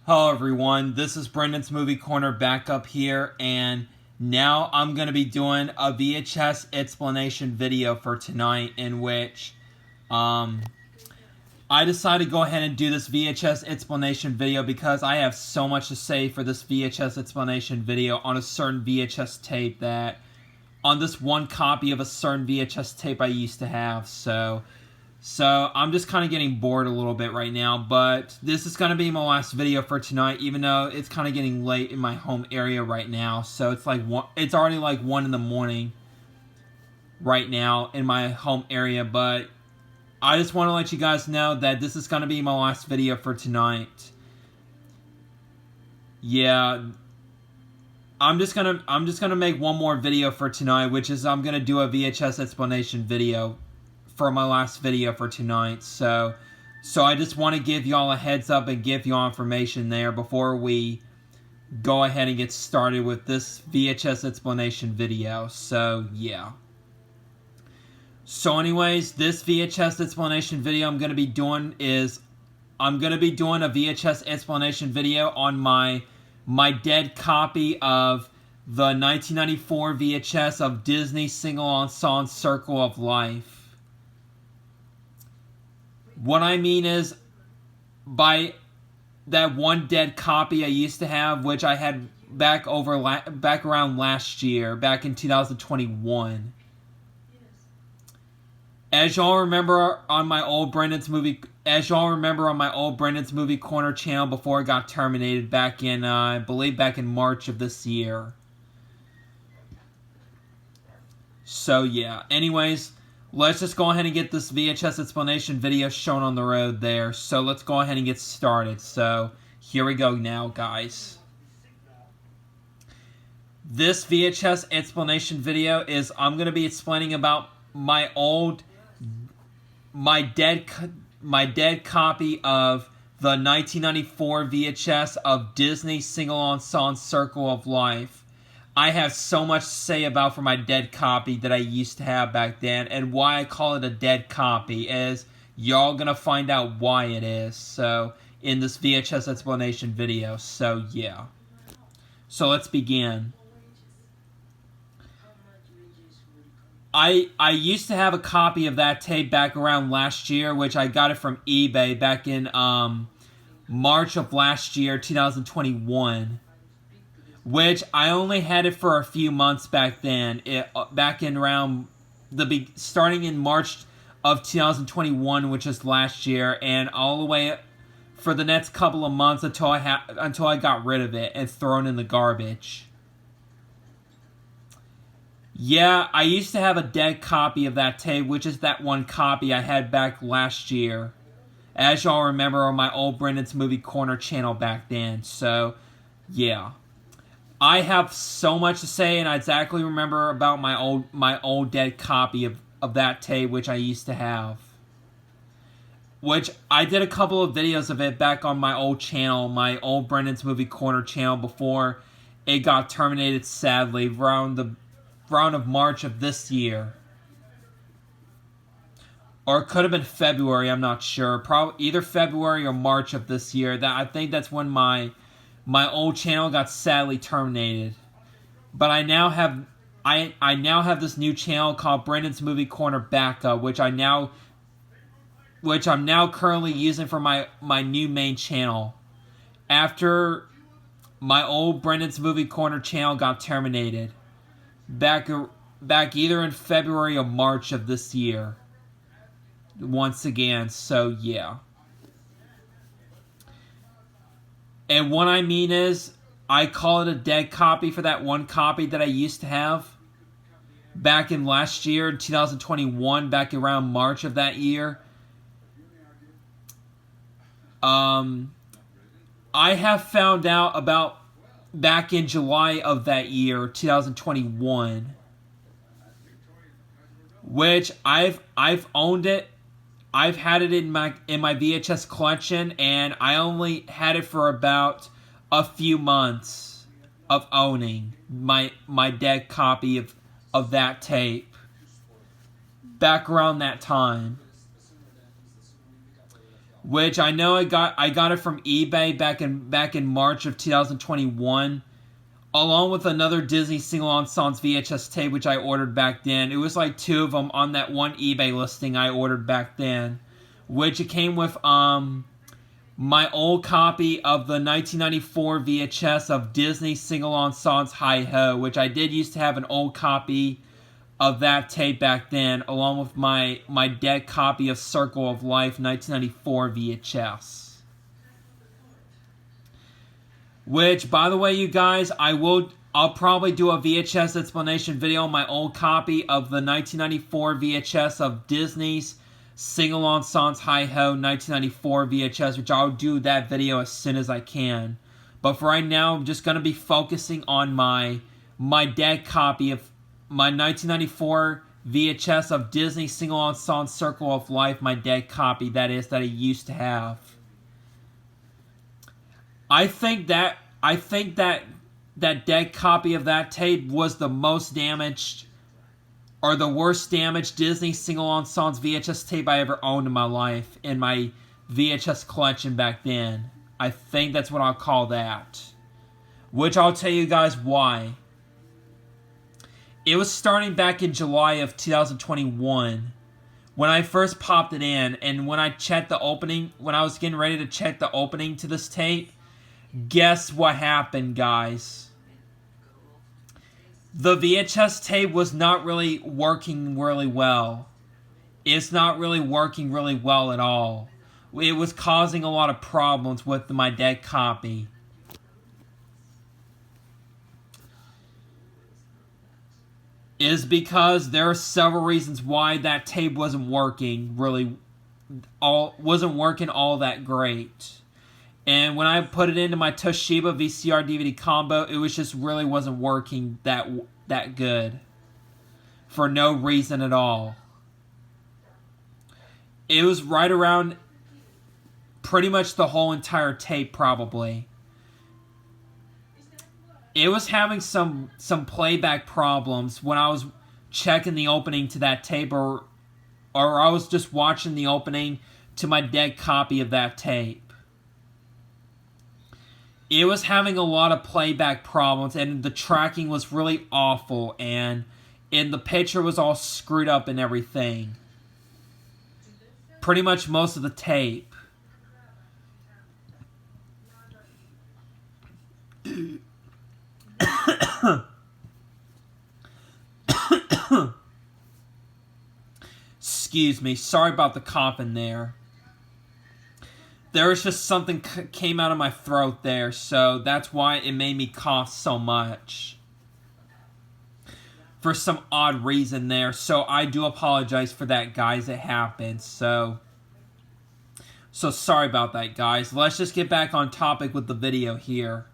Hello everyone, this is Brendan's Movie Corner back up here, and now I'm going to be doing a VHS explanation video for tonight in which I decided to go ahead and do this VHS explanation video because I have so much to say for this VHS explanation video on a certain VHS tape that, on this one copy of a certain VHS tape I used to have, so I'm just kind of getting bored a little bit right now, but this is going to be my last video for tonight, even though it's kind of getting late in my home area right now. So it's already like 1 in the morning right now in my home area, but I just want to let you guys know that this is going to be my last video for tonight. Yeah, I'm just gonna make one more video for tonight, which is I'm gonna do a VHS explanation video for my last video for tonight. So I just want to give y'all a heads up and give y'all information there before we go ahead and get started with this VHS explanation video. So yeah. So anyways, this VHS explanation video I'm going to be doing is a VHS explanation video on my dead copy of the 1994 VHS of Disney Sing-Along Song Circle of Life. What I mean is, by that one dead copy I used to have, which I had back around last year, back in 2021. As y'all remember on my old Brendan's Movie Corner channel before it got terminated back in, I believe back in March of this year. So yeah, anyways, let's just go ahead and get this VHS explanation video shown on the road there. So let's go ahead and get started. So here we go now, guys. This VHS explanation video is I'm going to be explaining about my dead copy of the 1994 VHS of Disney Sing-Along Song Circle of Life. I have so much to say about for my dead copy that I used to have back then, and why I call it a dead copy is y'all gonna find out why it is. So in this VHS explanation video. So yeah. So let's begin. I used to have a copy of that tape back around last year, which I got it from eBay back in March of last year, 2021. Which I only had it for a few months back then. Starting in March of 2021, which is last year, and all the way for the next couple of months until I got rid of it and thrown in the garbage. Yeah, I used to have a dead copy of that tape, which is that one copy I had back last year, as y'all remember on my old Brendan's Movie Corner channel back then. So yeah. I have so much to say, and I exactly remember about my old dead copy of that tape, which I used to have. Which I did a couple of videos of it back on my old channel, my old Brendan's Movie Corner channel, before it got terminated, sadly, around of March of this year. Or it could have been February, I'm not sure. Probably either February or March of this year. I think that's when my old channel got sadly terminated. But I now have this new channel called Brendan's Movie Corner Backup, which I'm now currently using for my new main channel. After my old Brendan's Movie Corner channel got terminated. Back either in February or March of this year. Once again, so yeah. And what I mean is, I call it a dead copy for that one copy that I used to have back in last year, 2021, back around March of that year. I have found out about back in July of that year, 2021, which I've owned it. I've had it in my VHS collection, and I only had it for about a few months of owning my dead copy of that tape back around that time. which I know I got it from eBay back in March of 2021, along with another Disney Single Ensemble VHS tape which I ordered back then. It was like 2 of them on that one eBay listing I ordered back then, which it came with my old copy of the 1994 VHS of Disney Single Ensemble Hi-Ho, which I did used to have an old copy of that tape back then, along with my dead copy of Circle of Life 1994 VHS. Which, by the way, you guys, I'll probably do a VHS explanation video on my old copy of the 1994 VHS of Disney's Single Ensemble Hi-Ho 1994 VHS, which I'll do that video as soon as I can. But for right now, I'm just going to be focusing on my dead copy of my 1994 VHS of Disney Single Ensemble Circle of Life, my dead copy, that I used to have. I think that dead copy of that tape was the most damaged, or the worst damaged Disney Single Ensemble VHS tape I ever owned in my life, in my VHS collection back then. I think that's what I'll call that. Which I'll tell you guys why. It was starting back in July of 2021 when I first popped it in, and when I checked the opening, when I was getting ready to check the opening to this tape, guess what happened, guys? The VHS tape was not really working really well. It's not really working really well at all. It was causing a lot of problems with my dead copy. Is because there are several reasons why that tape wasn't working all that great. And when I put it into my Toshiba VCR DVD combo, it was just really wasn't working that good. For no reason at all. It was right around pretty much the whole entire tape, probably. It was having some playback problems when I was checking the opening to that tape, or I was just watching the opening to my dead copy of that tape. It was having a lot of playback problems, and the tracking was really awful, and the picture was all screwed up and everything. Pretty much most of the tape. Excuse me, sorry about the coughing there. There was just something came out of my throat there, so that's why it made me cough so much. For some odd reason there, so I do apologize for that, guys. It happened, so sorry about that, guys. Let's just get back on topic with the video here.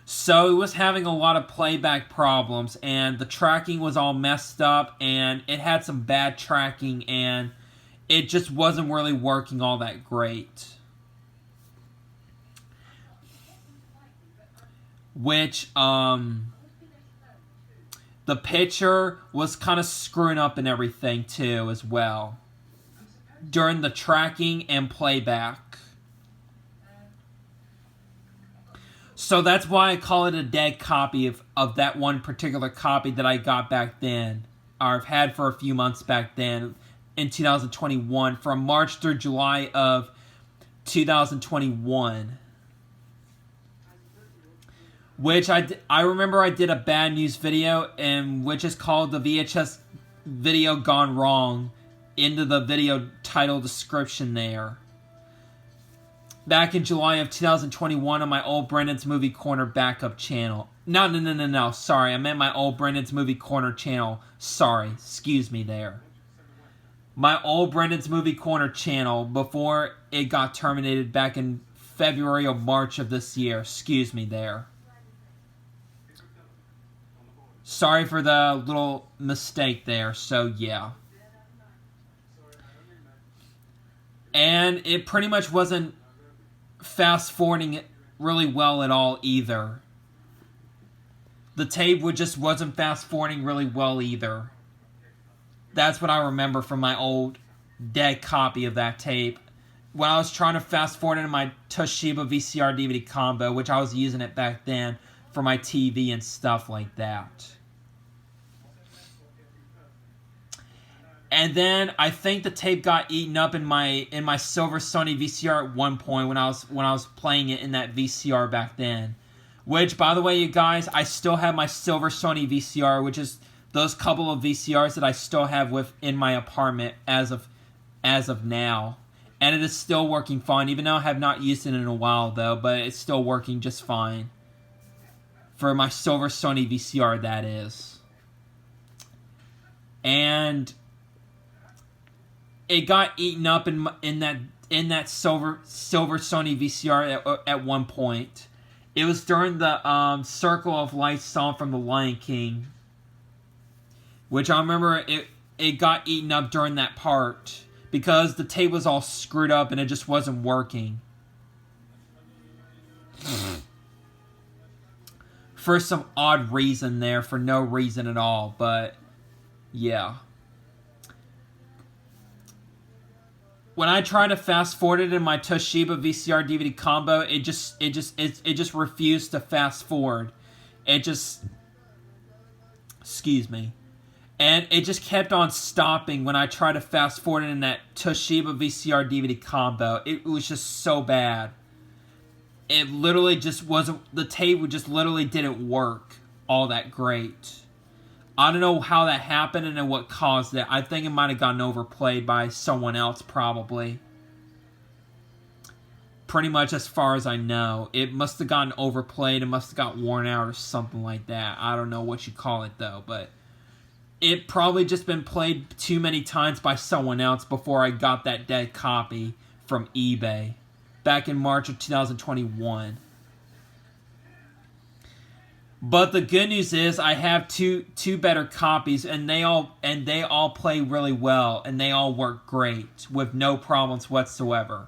So it was having a lot of playback problems, and the tracking was all messed up, and it had some bad tracking, and it just wasn't really working all that great. Which, the picture was kind of screwing up and everything, too, as well. During the tracking and playback. So that's why I call it a dead copy of that one particular copy that I got back then. Or I've had for a few months back then in 2021. From March through July of 2021. Which I remember I did a bad news video, and which is called the VHS video gone wrong. Into the video title description there. Back in July of 2021 on my old Brendan's Movie Corner backup channel. No. Sorry, I meant my old Brendan's Movie Corner channel. Sorry, excuse me there. My old Brendan's Movie Corner channel before it got terminated back in February or March of this year. Excuse me there. Sorry for the little mistake there, so yeah. And it pretty much wasn't fast-forwarding it really well at all either. The tape just wasn't fast-forwarding really well either. That's what I remember from my old dead copy of that tape. when I was trying to fast forward into my Toshiba VCR DVD combo, which I was using it back then for my TV and stuff like that. And then I think the tape got eaten up in my silver Sony VCR at one point when I was playing it in that VCR back then. Which, by the way, you guys, I still have my silver Sony VCR, which is those couple of VCRs that I still have in my apartment as of now. And it is still working fine, even though I have not used it in a while, though. But it's still working just fine. For my silver Sony VCR, that is. And it got eaten up in that silver Sony VCR at one point. It was during the Circle of Life song from The Lion King, which I remember it got eaten up during that part because the tape was all screwed up and it just wasn't working for some odd reason there, for no reason at all. But yeah. When I try to fast forward it in my Toshiba VCR DVD combo, it just refused to fast forward. Excuse me. And it just kept on stopping when I tried to fast forward it in that Toshiba VCR DVD combo. It was just so bad. It literally just wasn't, the tape just literally didn't work all that great. I don't know how that happened and what caused it. I think it might have gotten overplayed by someone else, probably. Pretty much as far as I know. It must have gotten overplayed. It must have got worn out or something like that. I don't know what you call it, though. But it probably just been played too many times by someone else before I got that dead copy from eBay. Back in March of 2021. But the good news is I have two better copies, and they all play really well, and they all work great with no problems whatsoever.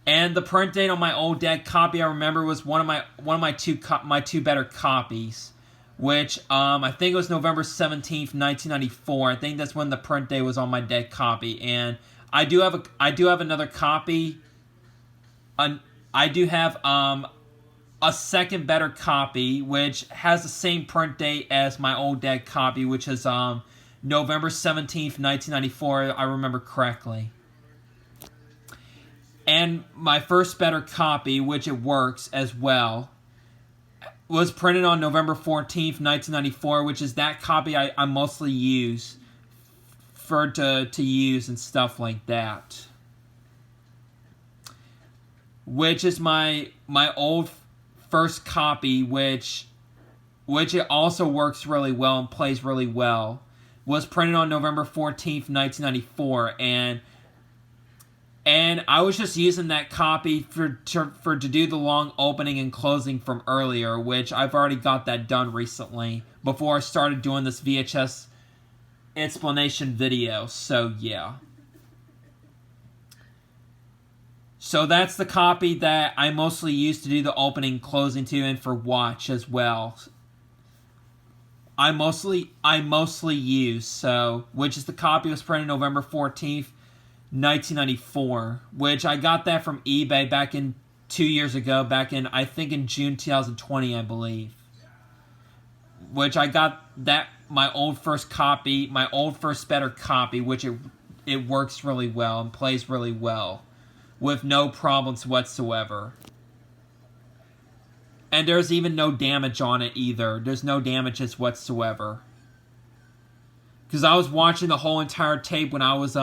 And the print date on my old dead copy, I remember, was one of my two better copies, which I think it was November 17th, 1994. I think that's when the print date was on my dead copy, and I do have another copy. I do have a second better copy, which has the same print date as my old dead copy, which is November 17th, 1994, I remember correctly. And my first better copy, which it works as well, was printed on November 14th, 1994, which is that copy I mostly use to use and stuff like that. Which is my old first copy, which it also works really well and plays really well, was printed on November 14th, 1994, and I was just using that copy to do the long opening and closing from earlier, which I've already got that done recently before I started doing this VHS explanation video. So yeah. So that's the copy that I mostly use to do the opening and closing to, and for watch as well. I mostly use, so, which is the copy was printed November 14th, 1994, which I got that from eBay back in 2 years ago, I think in June 2020, I believe. Which I got that, my old first better copy, which it works really well and plays really well, with no problems whatsoever. And there's even no damage on it either. There's no damages whatsoever. Because I was watching the whole entire tape when I was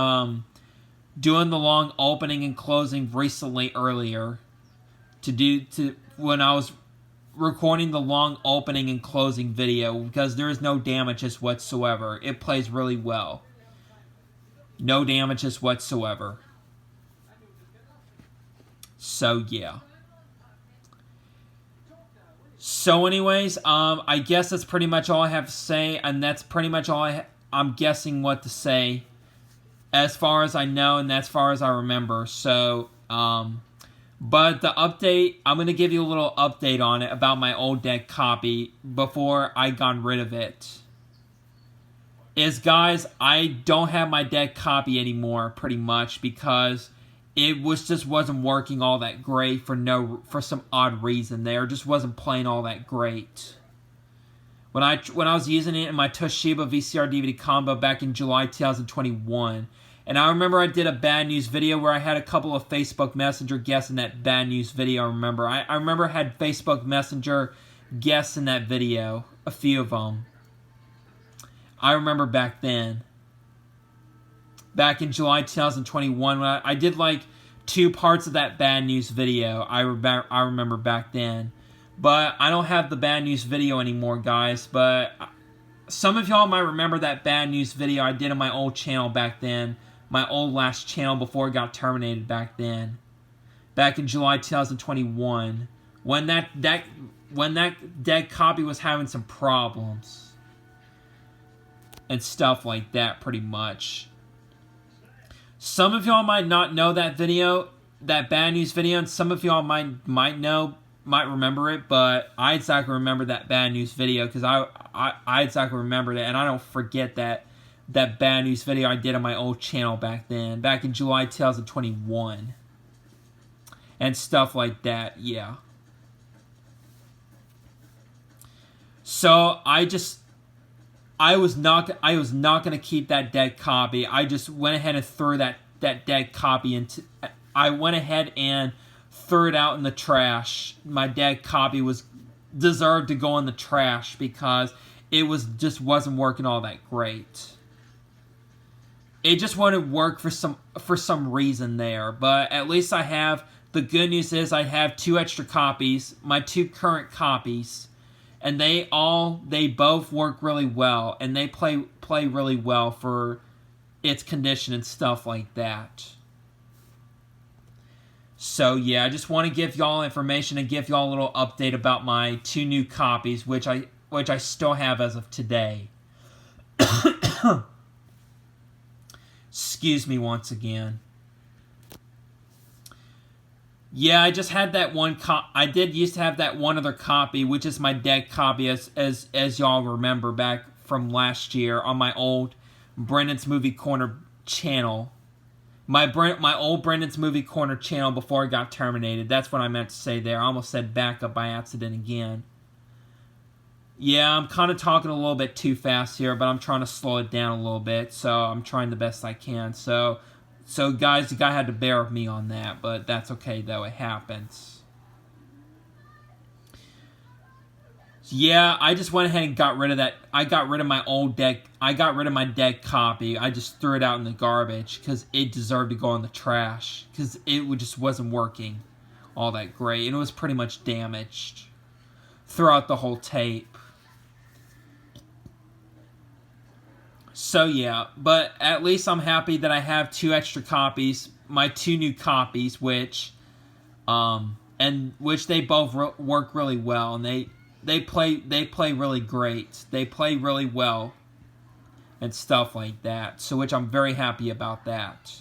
doing the long opening and closing recently earlier. When I was recording the long opening and closing video, because there is no damages whatsoever. It plays really well. No damages whatsoever. So, yeah. So, anyways, I guess that's pretty much all I have to say, and that's pretty much all I'm guessing what to say, as far as I know, and as far as I remember. So, but the update, I'm going to give you a little update on it about my old dead copy before I got rid of it. Guys, I don't have my dead copy anymore, pretty much, because it just wasn't working all that great for some odd reason there. It just wasn't playing all that great. When I was using it in my Toshiba VCR DVD combo back in July 2021, and I remember I did a bad news video where I had a couple of Facebook Messenger guests in that bad news video. I remember I had Facebook Messenger guests in that video, a few of them. I remember back then. Back in July 2021, when I did like 2 parts of that bad news video. I remember back then. But I don't have the bad news video anymore, guys. But some of y'all might remember that bad news video I did on my old channel back then. My old last channel before it got terminated back then. Back in July 2021. When that dead copy was having some problems. And stuff like that, pretty much. Some of y'all might not know that video, that bad news video, and some of y'all might remember it, but I exactly remember that bad news video because I exactly remembered it, and I don't forget that bad news video I did on my old channel back then, back in July 2021, and stuff like that. Yeah. So I was not gonna keep that dead copy. I just went ahead and threw that dead copy into. I went ahead and threw it out in the trash. My dead copy deserved to go in the trash because it wasn't working all that great. It just wouldn't work for some reason there. But at least I have. The good news is I have 2 extra copies. My 2 current copies. And they both work really well, and they play really well for its condition and stuff like that. So yeah, I just want to give y'all information and give y'all a little update about my 2 new copies, which I still have as of today. Excuse me once again. Yeah, I just had that one I did used to have that one other copy, which is my dead copy, as y'all remember back from last year on my old Brendan's Movie Corner channel. My old Brendan's Movie Corner channel before it got terminated. That's what I meant to say there. I almost said backup by accident again. Yeah, I'm kind of talking a little bit too fast here, but I'm trying to slow it down a little bit, so I'm trying the best I can. So guys, you guys had to bear with me on that, but that's okay though, it happens. Yeah, I just went ahead and got rid of that. I got rid of my my dead copy. I just threw it out in the garbage because it deserved to go in the trash because it just wasn't working all that great, and it was pretty much damaged throughout the whole tape. So yeah, but at least I'm happy that I have 2 extra copies, my 2 new copies, which they both work really well, and they play really great. They play really well, and stuff like that. So which I'm very happy about that.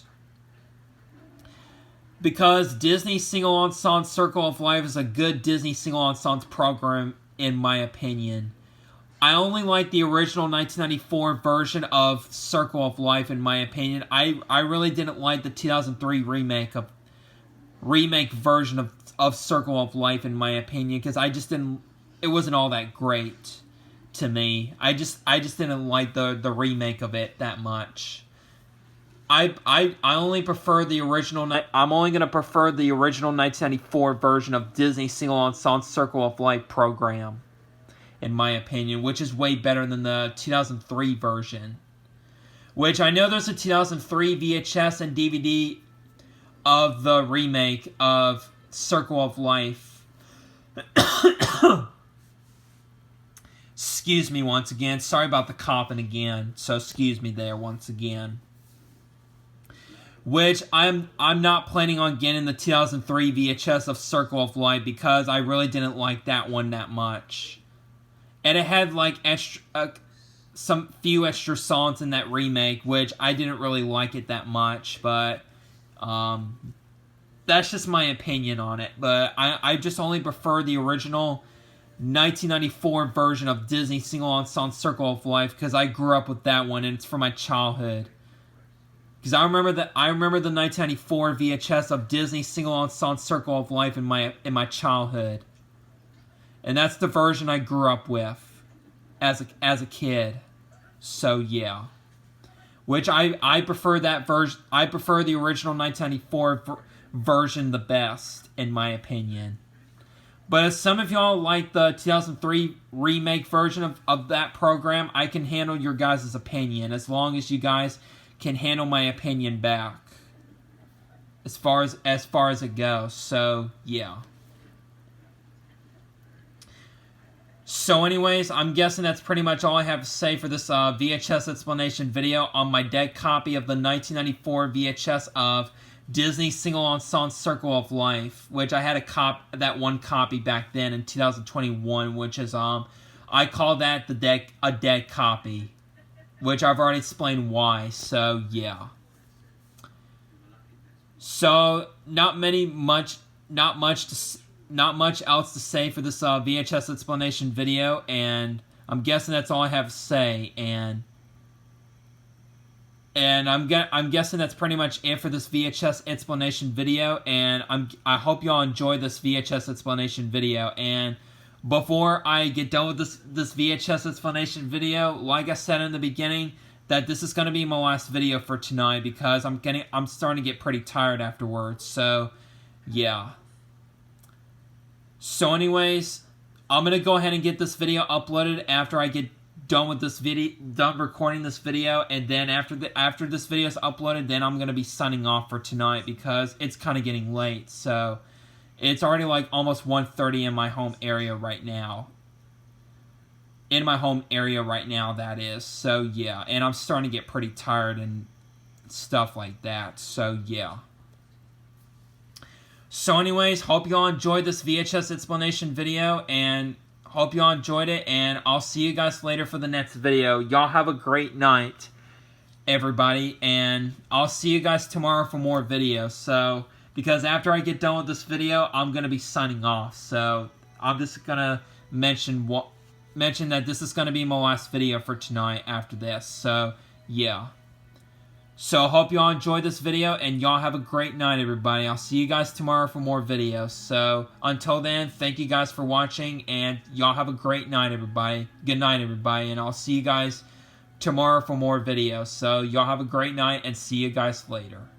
Because Disney Single Ensemble Circle of Life is a good Disney Single Ensemble program, in my opinion. I only like the original 1994 version of Circle of Life, in my opinion. I really didn't like the 2003 remake version of Circle of Life, in my opinion, because it wasn't all that great to me. I just didn't like the remake of it that much. I only prefer the original. I'm only gonna prefer the original 1994 version of Disney Single Ensemble Circle of Life program, in my opinion, which is way better than the 2003 version. Which I know there's a 2003 VHS and DVD of the remake of Circle of Life. Excuse me once again. Sorry about the coughing again. So excuse me there once again. Which I'm not planning on getting the 2003 VHS of Circle of Life because I really didn't like that one that much. And it had like some few extra songs in that remake, which I didn't really like it that much, but that's just my opinion on it. But I just only prefer the original 1994 version of Disney Single Ensemble Circle of Life because I grew up with that one and it's from my childhood. Because I remember the 1994 VHS of Disney Single Song Circle of Life in my childhood, and that's the version I grew up with as a kid. So yeah, which I prefer that version. I prefer the original 1994 version the best, in my opinion. But if some of y'all like the 2003 remake version of that program, I can handle your guys' opinion, as long as you guys can handle my opinion back. As far as it goes. So, yeah. So anyways, I'm guessing that's pretty much all I have to say for this VHS explanation video on my dead copy of the 1994 VHS of Disney Single Song Circle of Life, which I had that one copy back then in 2021, which is I call that a dead copy, which I've already explained why. So yeah. So not much else to say for this VHS explanation video, and I'm guessing that's all I have to say, and I'm guessing that's pretty much it for this VHS explanation video, and I hope y'all enjoy this VHS explanation video. And before I get done with this VHS explanation video, like I said in the beginning, that this is going to be my last video for tonight, because I'm starting to get pretty tired afterwards. So yeah. So anyways, I'm going to go ahead and get this video uploaded after I get done with this video, done recording this video, and then after this video is uploaded, then I'm going to be signing off for tonight, because it's kind of getting late. So it's already like almost 1:30 in my home area right now. That is. So yeah, and I'm starting to get pretty tired and stuff like that. So yeah. So anyways, hope y'all enjoyed this VHS explanation video, and hope y'all enjoyed it, and I'll see you guys later for the next video. Y'all have a great night, everybody, and I'll see you guys tomorrow for more videos. So, because after I get done with this video, I'm going to be signing off. So, I'm just going to mention that this is going to be my last video for tonight after this. So, yeah. So, hope y'all enjoyed this video, and y'all have a great night, everybody. I'll see you guys tomorrow for more videos. So, until then, thank you guys for watching, and y'all have a great night, everybody. Good night, everybody, and I'll see you guys tomorrow for more videos. So, y'all have a great night, and see you guys later.